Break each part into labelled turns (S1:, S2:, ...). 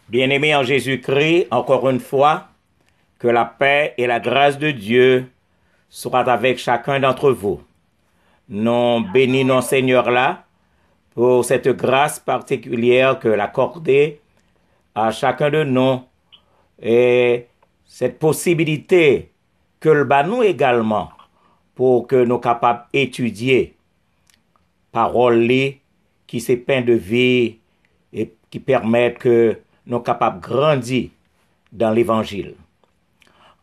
S1: Bien-aimés en Jésus-Christ, encore une fois, que la paix et la grâce de Dieu soient avec chacun d'entre vous. Nous bénissons Seigneur là pour cette grâce particulière que l'accordé à chacun de nous et cette possibilité que le bat nous également pour que nous capables d'étudier parole qui se peint de vie et qui permettent que nous capables de grandir dans l'évangile.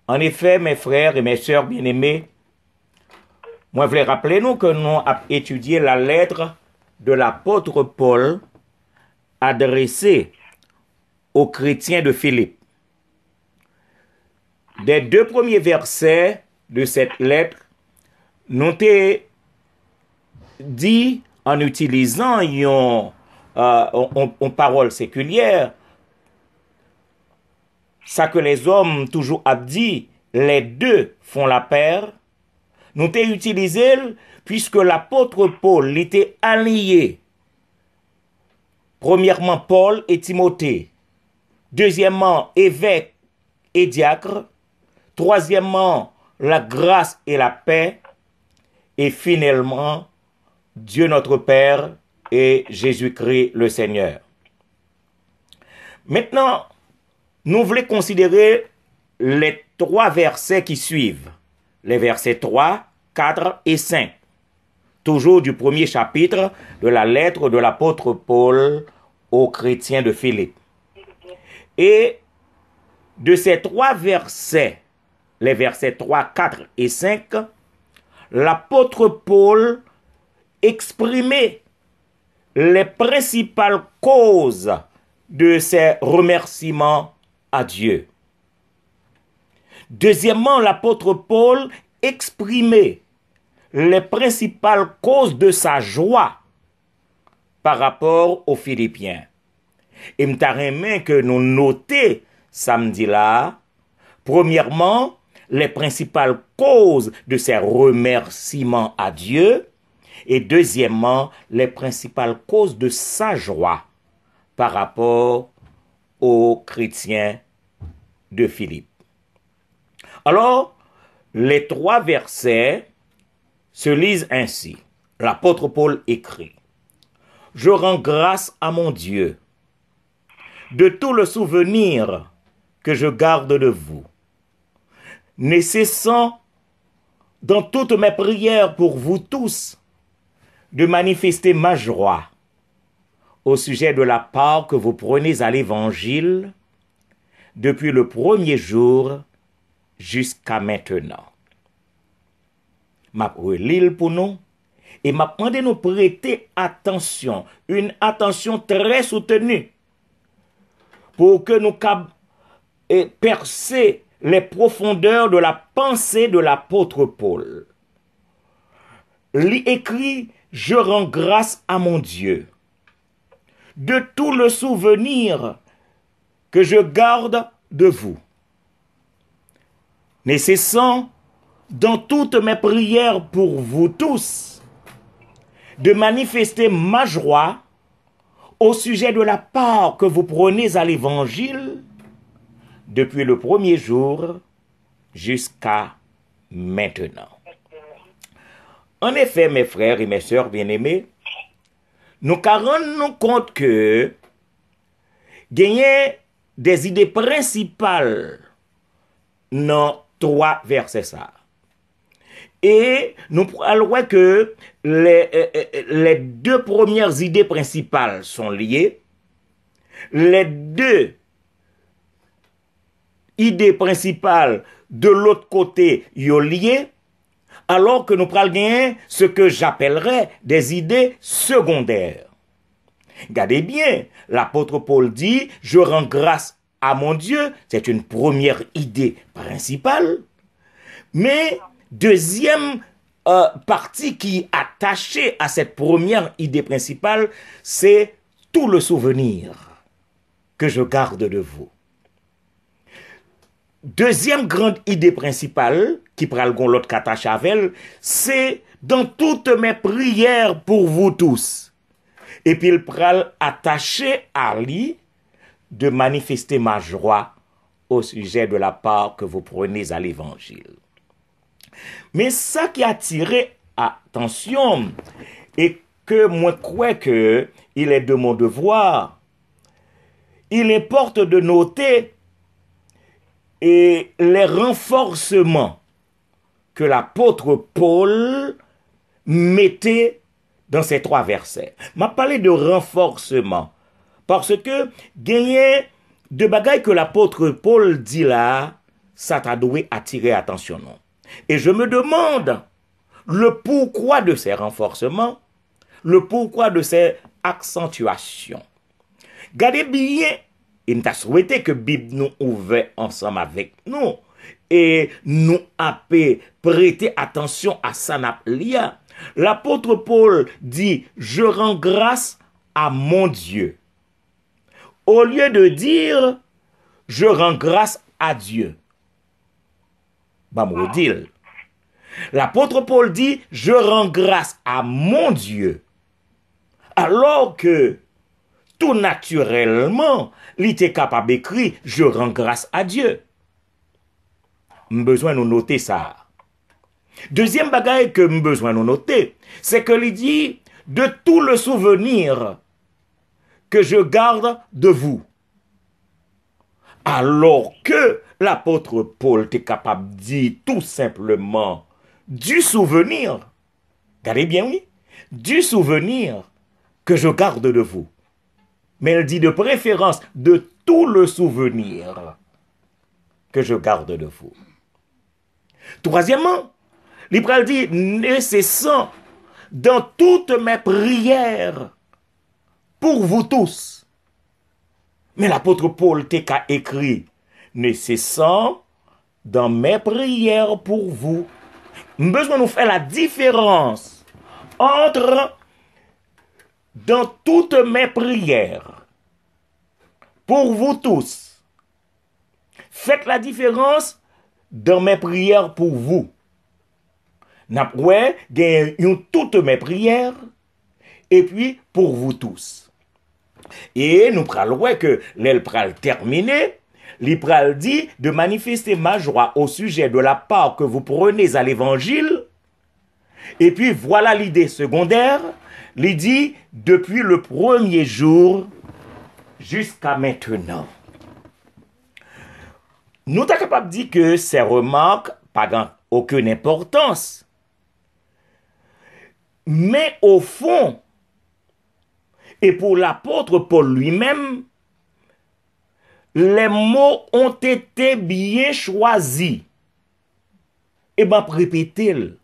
S1: En effet, mes frères et mes sœurs bien-aimés, moi je voulais rappeler nous que nous avons étudié la lettre de l'apôtre Paul adressée aux chrétiens de Philippe. Des deux premiers versets de cette lettre, nous t'ai dit en utilisant une parole séculière, ça que les hommes toujours ont dit, les deux font la paire, nous t'ai utilisé puisque l'apôtre Paul était allié. Premièrement, Paul et Timothée. Deuxièmement, évêque et diacre. Troisièmement, la grâce et la paix. Et finalement, Dieu notre Père et Jésus-Christ le Seigneur. Maintenant, nous voulons considérer les trois versets qui suivent. Les versets 3, 4 et 5. Toujours du premier chapitre de la lettre de l'apôtre Paul aux chrétiens de Philippe. Et de ces trois versets, les versets 3, 4 et 5, l'apôtre Paul exprimait les principales causes de ses remerciements à Dieu. Deuxièmement, l'apôtre Paul exprimait les principales causes de sa joie par rapport aux Philippiens. Et m'taremé que nous notions samedi là, premièrement, les principales causes de ses remerciements à Dieu, et deuxièmement, les principales causes de sa joie par rapport aux chrétiens de Philippe. Alors, les trois versets se lisent ainsi. L'apôtre Paul écrit: « Je rends grâce à mon Dieu de tout le souvenir que je garde de vous, ne cessant dans toutes mes prières pour vous tous de manifester ma joie au sujet de la part que vous prenez à l'Évangile depuis le premier jour jusqu'à maintenant. » M'a relire pour nous et m'a demandé de nous prêter attention, une attention très soutenue pour que nous percer les profondeurs de la pensée de l'apôtre Paul. Il écrit: « Je rends grâce à mon Dieu de tout le souvenir que je garde de vous, ne cessant dans toutes mes prières pour vous tous de manifester ma joie au sujet de la part que vous prenez à l'Évangile depuis le premier jour jusqu'à maintenant. » En effet, mes frères et mes sœurs bien-aimés, nous rendons compte que gagner des idées principales dans trois versets ça. Et nous allons voir que les deux premières idées principales sont liées. Les deux idées principales de l'autre côté sont liées. Alors que nous prenons bien ce que j'appellerais des idées secondaires. Regardez bien, l'apôtre Paul dit « Je rends grâce à mon Dieu ». C'est une première idée principale. Mais deuxième partie qui est attachée à cette première idée principale, c'est tout le souvenir que je garde de vous. Deuxième grande idée principale, qui pral gon l'autre katache avec, c'est dans toutes mes prières pour vous tous. Et puis il pral attaché à lui de manifester ma joie au sujet de la part que vous prenez à l'évangile. Mais ça qui a attiré attention et que moi crois que il est de mon devoir, il importe de noter et les renforcements que l'apôtre Paul mettait dans ces 3 versets. M'a parlé de renforcement parce que gagner de bagailles que l'apôtre Paul dit là, ça t'a dû attirer attention non. Et je me demande le pourquoi de ces renforcements, le pourquoi de ces accentuations. Gardez bien, il t'a souhaité que Bible nous ouvre ensemble avec nous et nous a prêter attention à ça. L'apôtre Paul dit, je rends grâce à mon Dieu. Au lieu de dire, je rends grâce à Dieu. L'apôtre Paul dit, je rends grâce à mon Dieu. Alors que, tout naturellement, il était capable d'écrire, je rends grâce à Dieu. Besoin de noter ça. Deuxième bagaille que nous besoin de noter, c'est que il dit de tout le souvenir que je garde de vous. Alors que l'apôtre Paul était capable de dire tout simplement du souvenir. Regardez bien, oui. Du souvenir que je garde de vous. Mais elle dit de préférence de tout le souvenir que je garde de vous. Troisièmement, l'Hébreu dit nécessaire dans toutes mes prières pour vous tous. Mais l'apôtre Paul t'a écrit nécessaire dans mes prières pour vous. Nous avons besoin de faire la différence entre dans toutes mes prières pour vous tous. Faites la différence dans mes prières pour vous. N'après, gagnons toutes mes prières et puis pour vous tous. Et nous prenons que l'el terminé, l'Ipral dit de manifester ma joie au sujet de la part que vous prenez à l'évangile. Et puis voilà l'idée secondaire, il dit depuis le premier jour jusqu'à maintenant. Nous sommes capables de dire que ces remarques n'ont aucune importance. Mais au fond, et pour l'apôtre Paul lui-même, les mots ont été bien choisis. Et bien, répétez-le.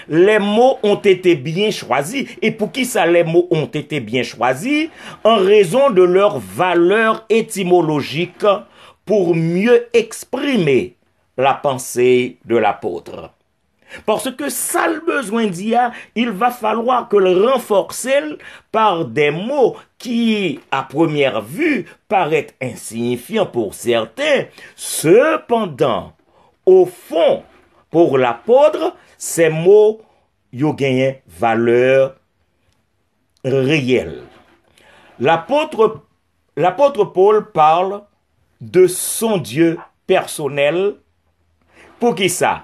S1: Les mots ont été bien choisis. Et pour qui ça, les mots ont été bien choisis? En raison de leur valeur étymologique pour mieux exprimer la pensée de l'apôtre. Parce que ça le besoin d'IA, il va falloir que le renforcer par des mots qui, à première vue, paraissent insignifiants pour certains. Cependant, au fond, pour l'apôtre, ces mots, ils ont gagné valeur réelle. L'apôtre Paul parle de son Dieu personnel. Pour qui ça?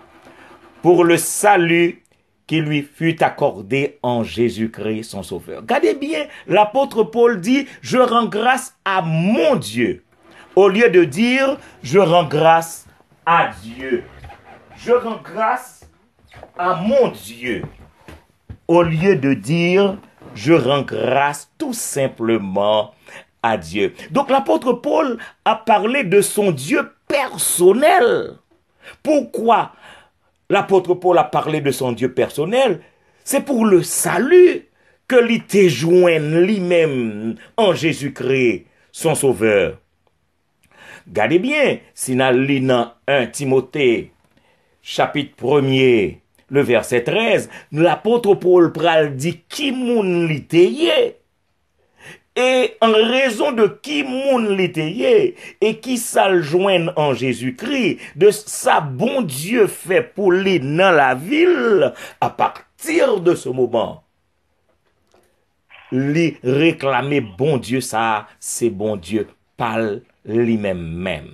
S1: Pour le salut qui lui fut accordé en Jésus-Christ, son Sauveur. Regardez bien, l'apôtre Paul dit, je rends grâce à mon Dieu, au lieu de dire, je rends grâce à Dieu. Je rends grâce à mon Dieu, au lieu de dire, je rends grâce tout simplement à Dieu. Donc l'apôtre Paul a parlé de son Dieu personnel. Pourquoi l'apôtre Paul a parlé de son Dieu personnel? C'est pour le salut que l'ité joint lui-même en Jésus-Christ, son Sauveur. Regardez bien, si nous lisons 1 Timothée, chapitre 1er, le verset 13, l'apôtre Paul pral dit qui moun l'ité. Et en raison de qui moun l'ité et qui s'al joigne en Jésus-Christ, de sa bon Dieu fait pour lui dans la ville, à partir de ce moment, lui réclamer bon Dieu ça, c'est bon Dieu parle lui-même.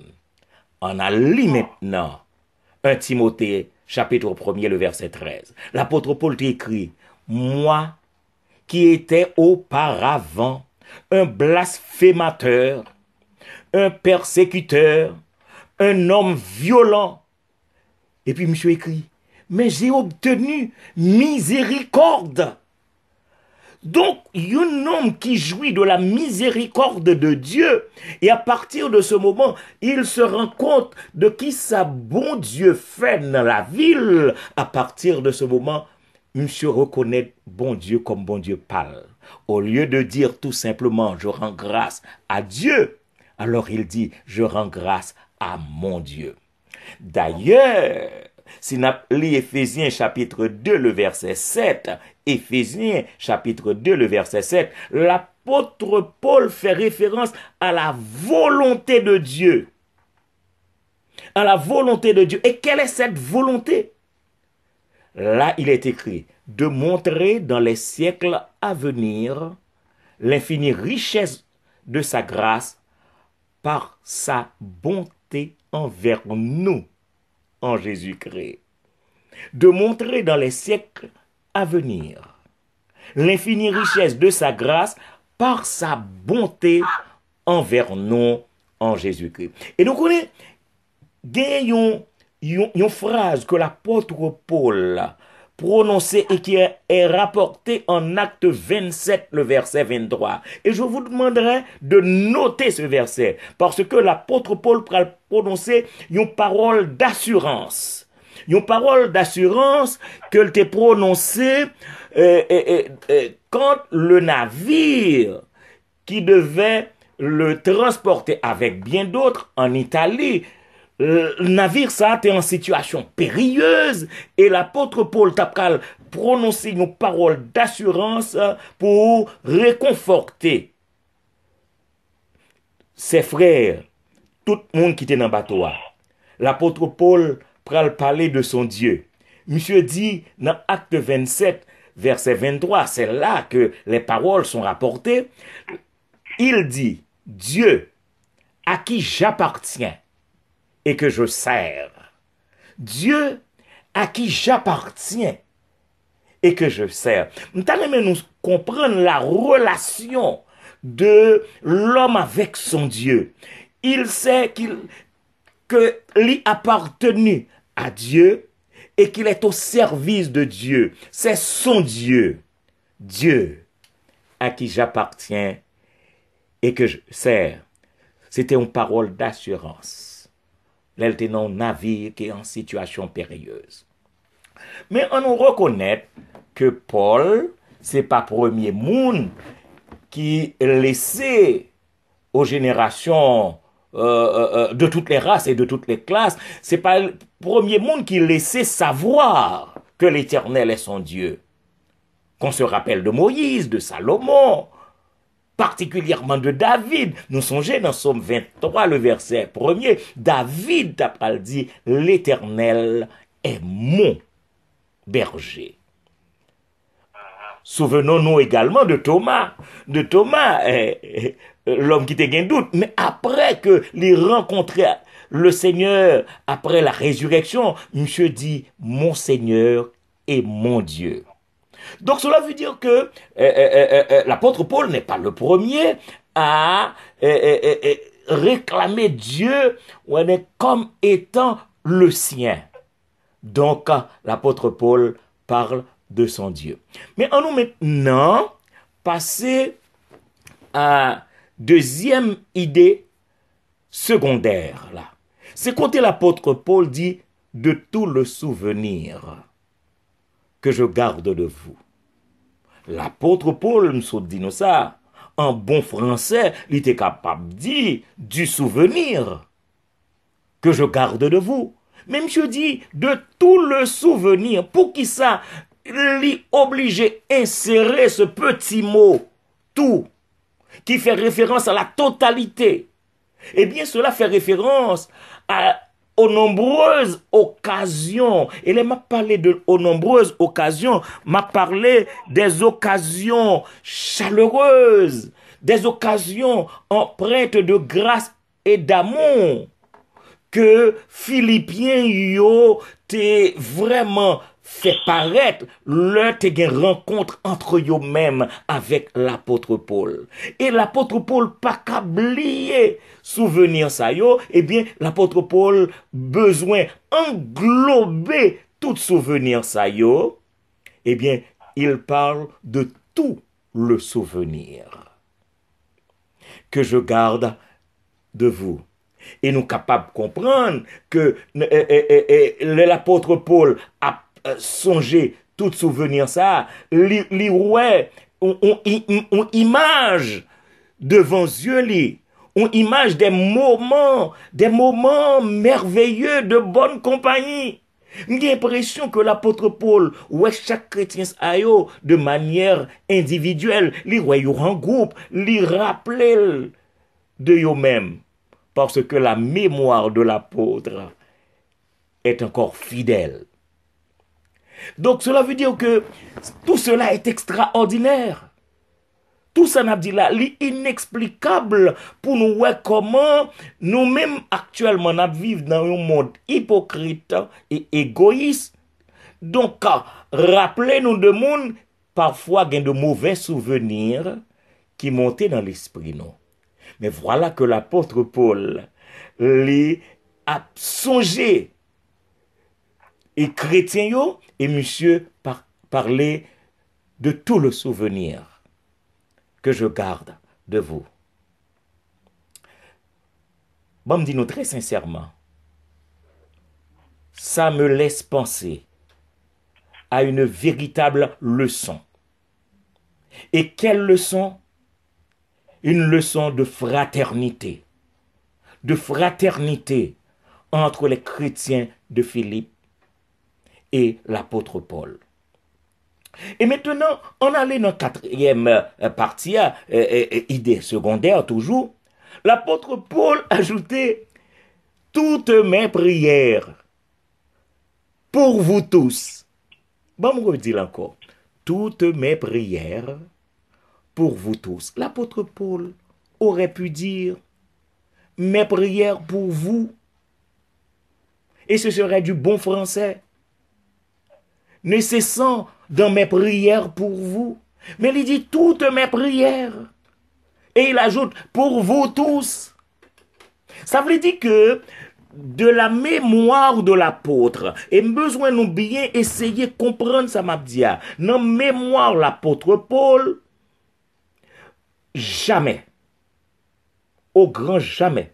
S1: On a lu maintenant 1 Timothée, chapitre 1er, le verset 13. L'apôtre Paul t'écrit, « Moi, qui étais auparavant un blasphémateur, un persécuteur, un homme violent. » Et puis monsieur écrit, « Mais j'ai obtenu miséricorde. » Donc, il y a un homme qui jouit de la miséricorde de Dieu. Et à partir de ce moment, il se rend compte de qui sa bon Dieu fait dans la ville. À partir de ce moment, monsieur reconnaît bon Dieu comme bon Dieu parle. Au lieu de dire tout simplement, je rends grâce à Dieu, alors il dit, je rends grâce à mon Dieu. D'ailleurs, si nous lisons Éphésiens chapitre 2, le verset 7, Éphésiens chapitre 2, le verset 7, l'apôtre Paul fait référence à la volonté de Dieu. À la volonté de Dieu. Et quelle est cette volonté? Là, il est écrit, de montrer dans les siècles à venir l'infinie richesse de sa grâce par sa bonté envers nous en Jésus-Christ. De montrer dans les siècles à venir l'infinie richesse de sa grâce par sa bonté envers nous en Jésus-Christ. Et donc, on est une phrase que l'apôtre Paul prononcée et qui est rapportée en Acte 27, le verset 23. Et je vous demanderai de noter ce verset, parce que l'apôtre Paul prononcer une parole d'assurance. Une parole d'assurance qu'elle t'est prononcée quand le navire qui devait le transporter avec bien d'autres en Italie, le navire ça était en situation périlleuse et l'apôtre Paul t'a prononcé une parole d'assurance pour réconforter ses frères, tout le monde qui était dans le bateau. L'apôtre Paul pral parler de son Dieu. Monsieur dit dans Acte 27, verset 23, c'est là que les paroles sont rapportées. Il dit, Dieu à qui j'appartiens et que je sers. Dieu à qui j'appartiens et que je sers. Nous allons comprendre la relation de l'homme avec son Dieu. Il sait qu'il appartenu à Dieu et qu'il est au service de Dieu. C'est son Dieu. Dieu à qui j'appartiens et que je sers. C'était une parole d'assurance. Là, était dans un navire qui est en situation périlleuse. Mais on nous reconnaît que Paul, c'est pas premier monde qui laissait aux générations de toutes les races et de toutes les classes, c'est pas le premier monde qui laissait savoir que l'Éternel est son Dieu. Qu'on se rappelle de Moïse, de Salomon, particulièrement de David. Nous songeons dans Psaume 23, le verset 1er, David t'a dit, l'Éternel est mon berger. Souvenons-nous également de Thomas. De Thomas, l'homme qui était un doute. Mais après que les rencontrait le Seigneur, après la résurrection, monsieur dit, mon Seigneur et mon Dieu. Donc cela veut dire que l'apôtre Paul n'est pas le premier à réclamer Dieu comme étant le sien. Donc l'apôtre Paul parle de son Dieu. Mais on nous maintenant passer à deuxième idée secondaire là. C'est quand l'apôtre Paul dit de tout le souvenir que je garde de vous. L'apôtre Paul nous dit nous ça en bon français, il était capable de dire du souvenir que je garde de vous. Même je dis de tout le souvenir. Pour qui ça? Il est obligé d'insérer ce petit mot tout qui fait référence à la totalité. Eh bien, cela fait référence aux nombreuses occasions. Et là, m'a parlé aux nombreuses occasions, m'a parlé des occasions chaleureuses, des occasions empreintes de grâce et d'amour que Philippiens yo te vraiment fait paraître leur te gen rencontre entre eux-mêmes avec l'apôtre Paul. Et l'apôtre Paul pas qu'oublier souvenir ça yo, eh bien l'apôtre Paul besoin englober tout souvenir ça yo, eh bien il parle de tout le souvenir que je garde de vous. Et nous capables de comprendre que l'apôtre Paul a songé tout souvenir ça, ouais, on image devant yeux on image des moments merveilleux de bonne compagnie. J'ai l'impression que l'apôtre Paul, ouais, chaque chrétien ayo de manière individuelle, li ouais en groupe, li rappelle de eux-mêmes, parce que la mémoire de l'apôtre est encore fidèle. Donc cela veut dire que tout cela est extraordinaire. Tout ça n'a dit là, l'inexplicable pour nous voir comment nous-mêmes actuellement nous vivons dans un monde hypocrite et égoïste. Donc, rappelez-nous de monde, parfois il y a de mauvais souvenirs qui montaient dans l'esprit. Non. Mais voilà que l'apôtre Paul les a songé. Et chrétien yo, et monsieur parlait de tout le souvenir que je garde de vous. Bon, me dis-nous très sincèrement, ça me laisse penser à une véritable leçon. Et quelle leçon? Une leçon de fraternité. De fraternité entre les chrétiens de Philippe et l'apôtre Paul. Et maintenant, on allait dans la quatrième partie, idée secondaire toujours. L'apôtre Paul ajoutait « Toutes mes prières pour vous tous ». Bon, je vais dire encore. « Toutes mes prières pour vous tous ». L'apôtre Paul aurait pu dire « Mes prières pour vous ». Et ce serait du bon français. Ne cessant dans mes prières pour vous. Mais il dit toutes mes prières. Et il ajoute pour vous tous. Ça veut dire que de la mémoire de l'apôtre, et besoin nous bien essayer de comprendre ça m'a dit. Dans mémoire l'apôtre Paul, jamais, au grand jamais,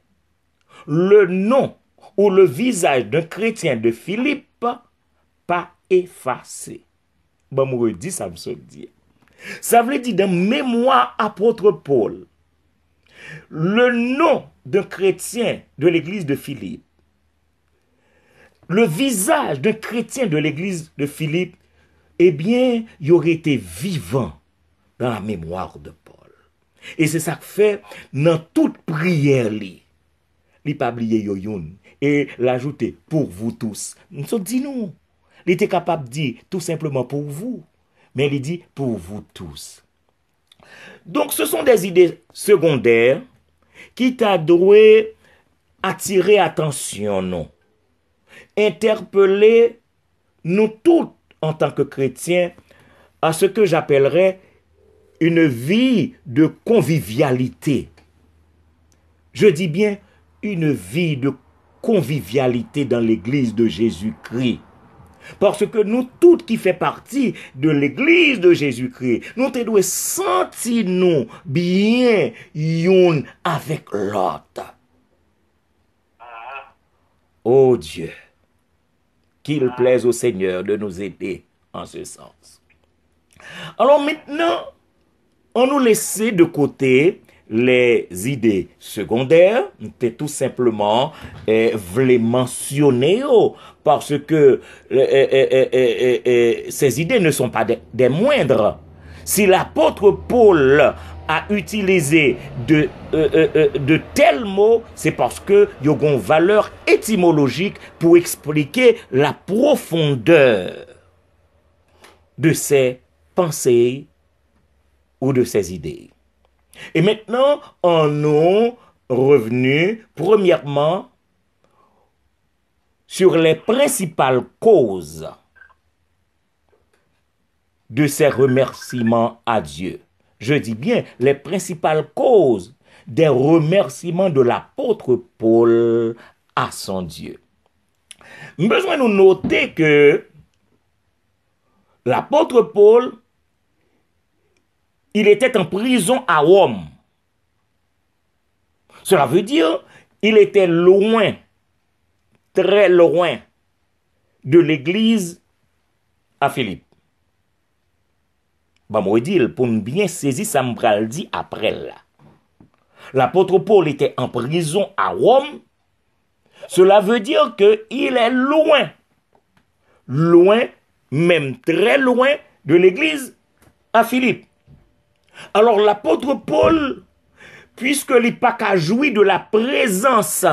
S1: le nom ou le visage d'un chrétien de Philippe pas effacé. Bon, moi, dis ça, me dit. Ça veut dire dans mémoire apôtre Paul, le nom d'un chrétien de l'église de Philippe, le visage d'un chrétien de l'église de Philippe, eh bien, il aurait été vivant dans la mémoire de Paul. Et c'est ça que fait dans toute prière, il pas oublié yoyoun et l'ajouter pour vous tous. Nous dit nous. Il était capable de dire tout simplement pour vous, mais il dit pour vous tous. Donc ce sont des idées secondaires qui t'adouent attirer attention, non. Interpeller nous tous en tant que chrétiens à ce que j'appellerais une vie de convivialité. Je dis bien une vie de convivialité dans l'église de Jésus-Christ. Parce que nous toutes qui fait partie de l'église de Jésus-Christ, nous devons sentir nous bien yon avec l'autre. Oh Dieu, qu'il plaise au Seigneur de nous aider en ce sens. Alors maintenant, on nous laisse de côté les idées secondaires, c'est tout simplement voulais mentionner parce que ces idées ne sont pas des moindres. Si l'apôtre Paul a utilisé de tels mots, c'est parce que y a une valeur étymologique pour expliquer la profondeur de ces pensées ou de ces idées. Et maintenant, en nous revenus, premièrement, sur les principales causes de ces remerciements à Dieu. Je dis bien les principales causes des remerciements de l'apôtre Paul à son Dieu. Besoin de noter que l'apôtre Paul, il était en prison à Rome. Cela veut dire qu'il était loin, très loin de l'église à Philippe. Bah, moi, dire, pour bien saisir, ça me dit après là. L'apôtre Paul était en prison à Rome. Cela veut dire qu'il est loin, loin, même très loin de l'église à Philippe. Alors l'apôtre Paul, puisque il n'a pas qu'à jouir de la présence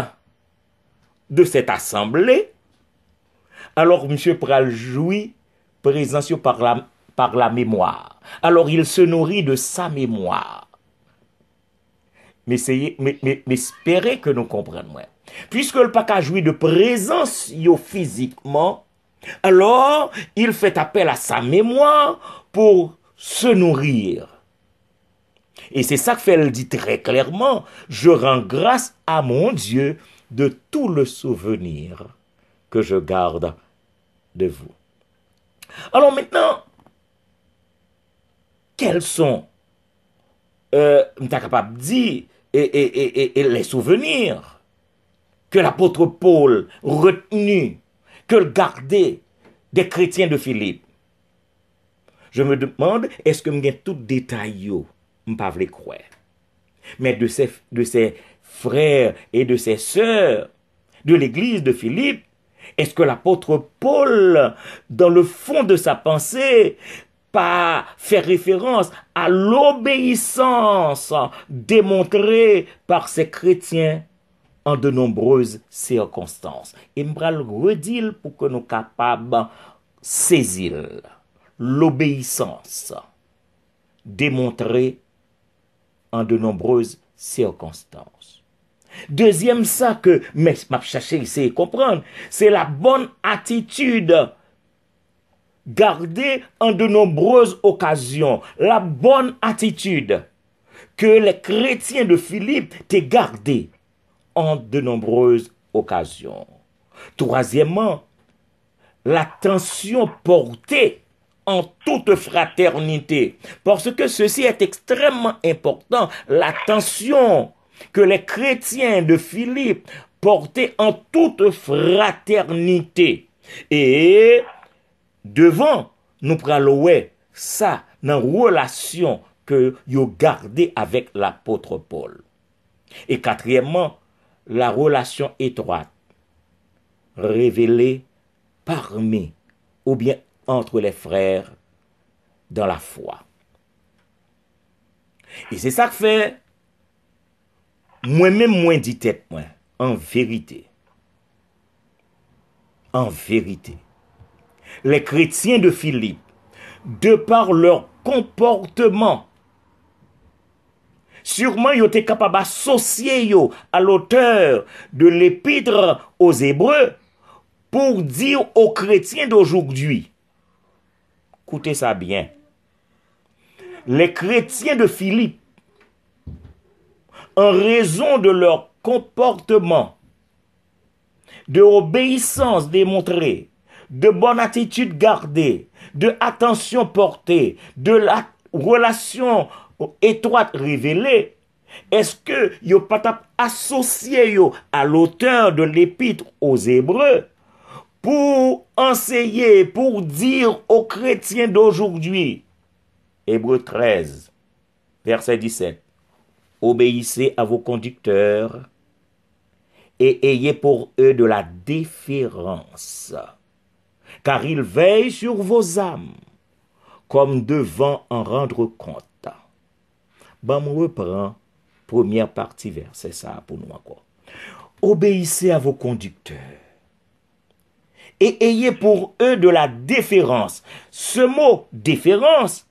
S1: de cette assemblée, alors monsieur pral jouit présence par la mémoire. Alors il se nourrit de sa mémoire. Mais espérez que nous comprenions. Puisque le pas qu'à jouir de présence physiquement, alors il fait appel à sa mémoire pour se nourrir. Et c'est ça que fait elle dit très clairement, je rends grâce à mon Dieu de tout le souvenir que je garde de vous. Alors maintenant, quels sont, tu capable de dire, et les souvenirs que l'apôtre Paul retenu, que le gardait des chrétiens de Philippe? Je me demande, est-ce que je tout détail, je ne peux pas le croire. Mais de ses frères et de ses sœurs de l'église de Philippe, est-ce que l'apôtre Paul, dans le fond de sa pensée, pas fait référence à l'obéissance démontrée par ces chrétiens en de nombreuses circonstances? Et je vais le redire pour que nous soyons capables de saisir l'obéissance démontrée en de nombreuses circonstances. Deuxième ça que mais m'a cherché ici comprendre, c'est la bonne attitude gardée en de nombreuses occasions. La bonne attitude que les chrétiens de Philippe t'aient gardée en de nombreuses occasions. Troisièmement, l'attention portée en toute fraternité. Parce que ceci est extrêmement important. L'attention que les chrétiens de Philippe portaient en toute fraternité. Et devant, nous prenons ça dans la relation que vous gardez avec l'apôtre Paul. Et quatrièmement, la relation étroite révélée parmi ou bien entre les frères dans la foi. Et c'est ça que fait moi-même moins dit tête moi en vérité. En vérité. Les chrétiens de Philippe, de par leur comportement, sûrement ils étaient capables d'associer à l'auteur de l'épître aux Hébreux pour dire aux chrétiens d'aujourd'hui. Écoutez ça bien. Les chrétiens de Philippe, en raison de leur comportement, de obéissance démontrée, de bonne attitude gardée, de attention portée, de la relation étroite révélée, est-ce que yo pas associé à l'auteur de l'épître aux Hébreux pour enseigner, pour dire aux chrétiens d'aujourd'hui, Hébreux 13, verset 17, obéissez à vos conducteurs et ayez pour eux de la déférence, car ils veillent sur vos âmes, comme devant en rendre compte. Ben, on reprend première partie verset ça pour nous encore. Obéissez à vos conducteurs et ayez pour eux de la déférence. Ce mot déférence,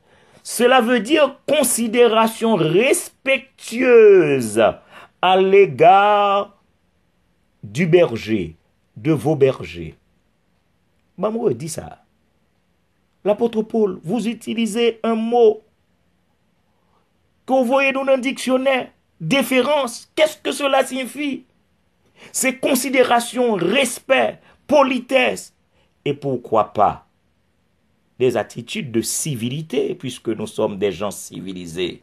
S1: cela veut dire considération respectueuse à l'égard du berger, de vos bergers. Maman dit ça. L'apôtre Paul, vous utilisez un mot que vous voyez dans un dictionnaire, déférence. Qu'est-ce que cela signifie? C'est considération, respect, politesse et pourquoi pas des attitudes de civilité puisque nous sommes des gens civilisés.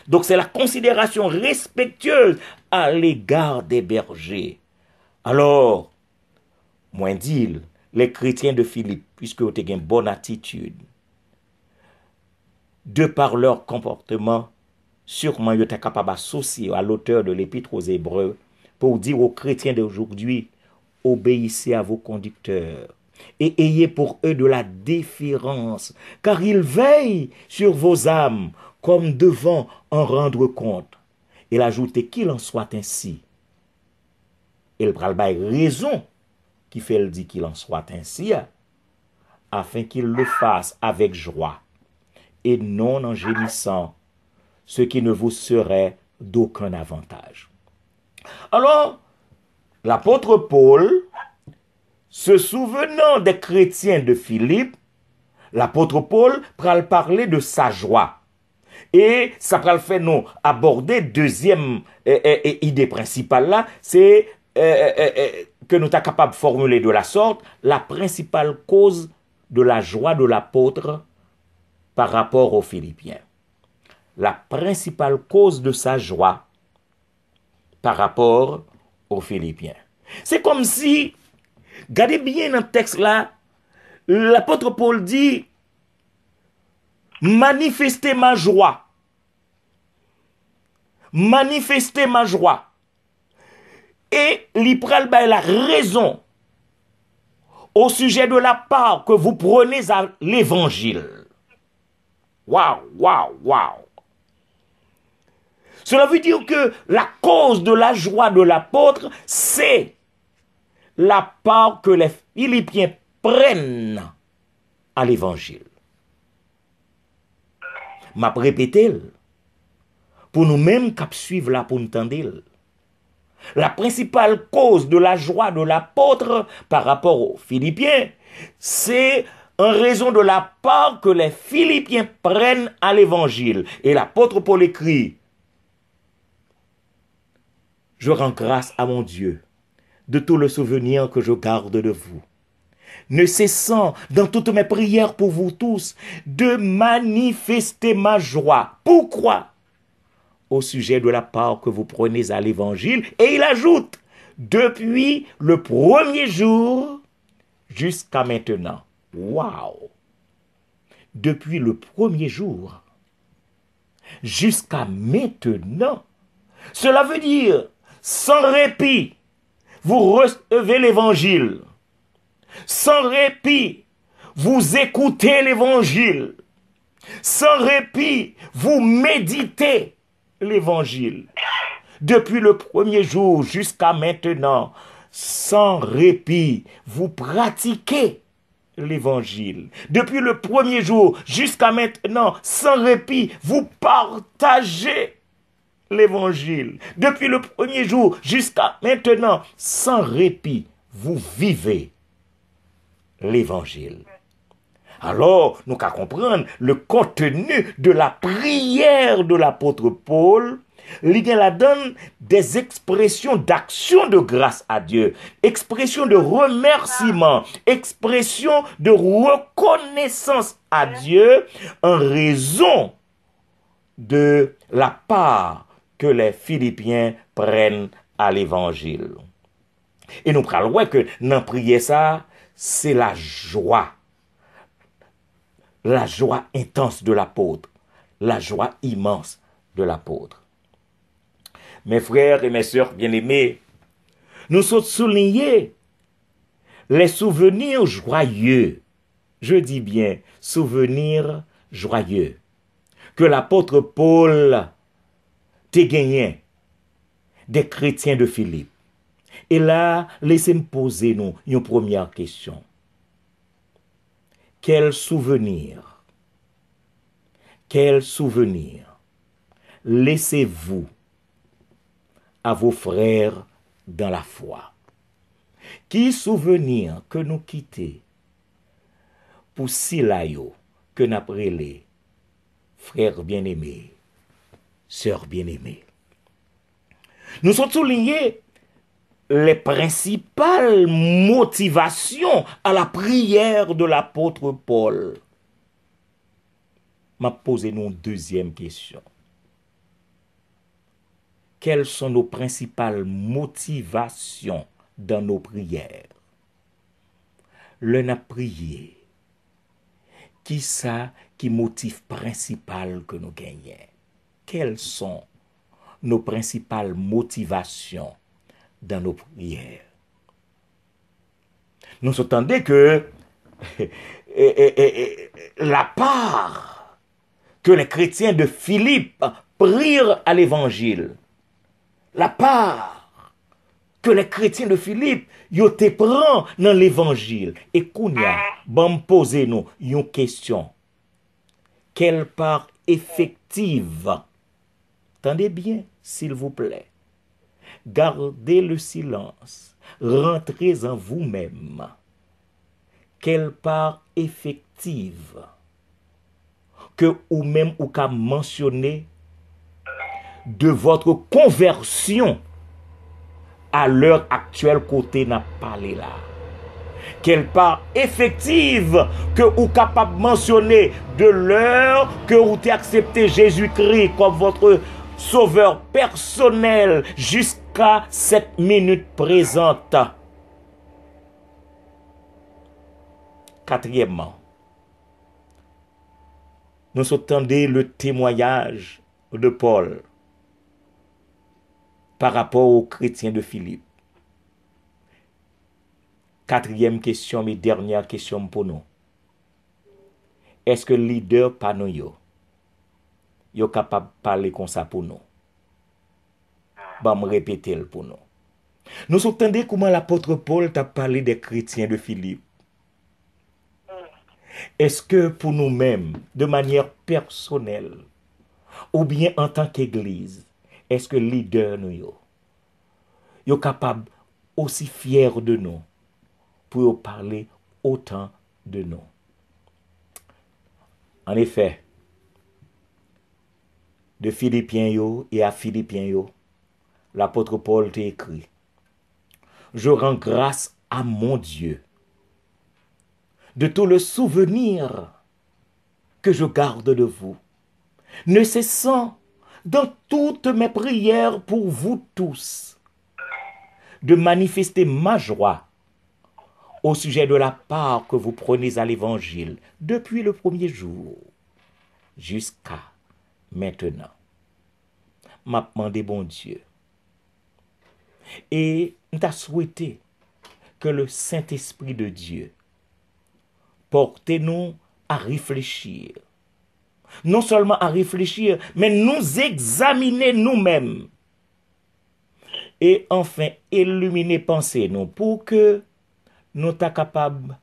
S1: Donc c'est la considération respectueuse à l'égard des bergers. Alors, moins dit les chrétiens de Philippe, puisque vous avez une bonne attitude, de par leur comportement, sûrement ils étaient capables d'associer à l'auteur de l'épître aux Hébreux pour dire aux chrétiens d'aujourd'hui, obéissez à vos conducteurs et ayez pour eux de la déférence, car ils veillent sur vos âmes comme devant en rendre compte. Il ajoutait qu'il en soit ainsi. Il prend raison qui fait le dit qu'il en soit ainsi, afin qu'il le fasse avec joie et non en gémissant, ce qui ne vous serait d'aucun avantage. Alors, l'apôtre Paul, se souvenant des chrétiens de Philippe, l'apôtre Paul pral parler de sa joie. Et ça pral fait nous aborder deuxième idée principale là, c'est que nous sommes capables de formuler de la sorte, la principale cause de la joie de l'apôtre par rapport aux Philippiens. La principale cause de sa joie par rapport aux Philippiens. C'est comme si, regardez bien dans le texte là, l'apôtre Paul dit, manifestez ma joie. Manifestez ma joie. Et l'Ipral la raison au sujet de la part que vous prenez à l'évangile. Waouh, waouh, waouh. Cela veut dire que la cause de la joie de l'apôtre, c'est la part que les Philippiens prennent à l'évangile. M'a répété pour nous-mêmes qui suivre là pour nous entendre. La principale cause de la joie de l'apôtre par rapport aux Philippiens, c'est en raison de la part que les Philippiens prennent à l'évangile. Et l'apôtre Paul écrit, je rends grâce à mon Dieu de tout le souvenir que je garde de vous, ne cessant dans toutes mes prières pour vous tous de manifester ma joie. Pourquoi? Au sujet de la part que vous prenez à l'évangile. Et il ajoute, depuis le premier jour jusqu'à maintenant. Waouh! Depuis le premier jour jusqu'à maintenant. Cela veut dire, sans répit, vous recevez l'évangile. Sans répit, vous écoutez l'évangile. Sans répit, vous méditez l'évangile. Depuis le premier jour jusqu'à maintenant, sans répit, vous pratiquez l'évangile. Depuis le premier jour jusqu'à maintenant, sans répit, vous partagez l'évangile. Depuis le premier jour jusqu'à maintenant, sans répit, vous vivez l'évangile. Alors, nous qu'à comprendre le contenu de la prière de l'apôtre Paul, il la donne des expressions d'action de grâce à Dieu, expressions de remerciement, expressions de reconnaissance à Dieu en raison de la part que les Philippiens prennent à l'évangile. Et nous parlons que dans prier ça, c'est la joie intense de l'apôtre, la joie immense de l'apôtre. Mes frères et mes sœurs bien-aimés, nous sommes soulignés les souvenirs joyeux, je dis bien souvenirs joyeux, que l'apôtre Paul t'a gagné des chrétiens de Philippe. Et là, laissez-moi poser nous une première question. Quel souvenir Quel souvenir laissez-vous à vos frères dans la foi? Qui souvenir que nous quittons pour si layo que nous les frères bien-aimés, sœurs bien-aimées? Nous sommes soulignés les principales motivations à la prière de l'apôtre Paul. M'a posé nous une deuxième question. Quelles sont nos principales motivations dans nos prières? Le n'a prié. Qui ça qui motive principal que nous gagnons? Quelles sont nos principales motivations dans nos prières? Nous entendons que la part que les chrétiens de Philippe prirent à l'évangile, la part que les chrétiens de Philippe yo te prend dans l'évangile. Et kounya, bon poser nous une question. Quelle part effective? Tendez bien, s'il vous plaît. Gardez le silence. Rentrez en vous-même. Quelle part effective que ou même ou qu'a mentionné de votre conversion à l'heure actuelle côté n'a parlé là? Quelle part effective que vous capable de mentionner de l'heure que vous avez accepté Jésus-Christ comme votre sauveur personnel jusqu'à cette minute présente? Quatrièmement, nous entendons le témoignage de Paul par rapport aux chrétiens de Philippe. Quatrième question, mais dernière question pour nous. Est-ce que le leader pas nous yo capable de parler comme ça pour nous? Bon, me répéter pour nous. Nous entendons comment l'apôtre Paul t'a parlé des chrétiens de Philippe. Est-ce que pour nous-mêmes, de manière personnelle, ou bien en tant qu'église, est-ce que le leader nous yo capable aussi fier de nous pour parler autant de nous? En effet, de Philippiens yo et à Philippiens yo, l'apôtre Paul t'a écrit: je rends grâce à mon Dieu de tout le souvenir que je garde de vous, ne cessant dans toutes mes prières pour vous tous de manifester ma joie au sujet de la part que vous prenez à l'évangile depuis le premier jour jusqu'à maintenant. M'a demandé bon Dieu. Et t'as souhaité que le Saint-Esprit de Dieu porte-nous à réfléchir. Non seulement à réfléchir, mais nous examiner nous-mêmes. Et enfin, illuminer pensée nous pour que nous soyons capables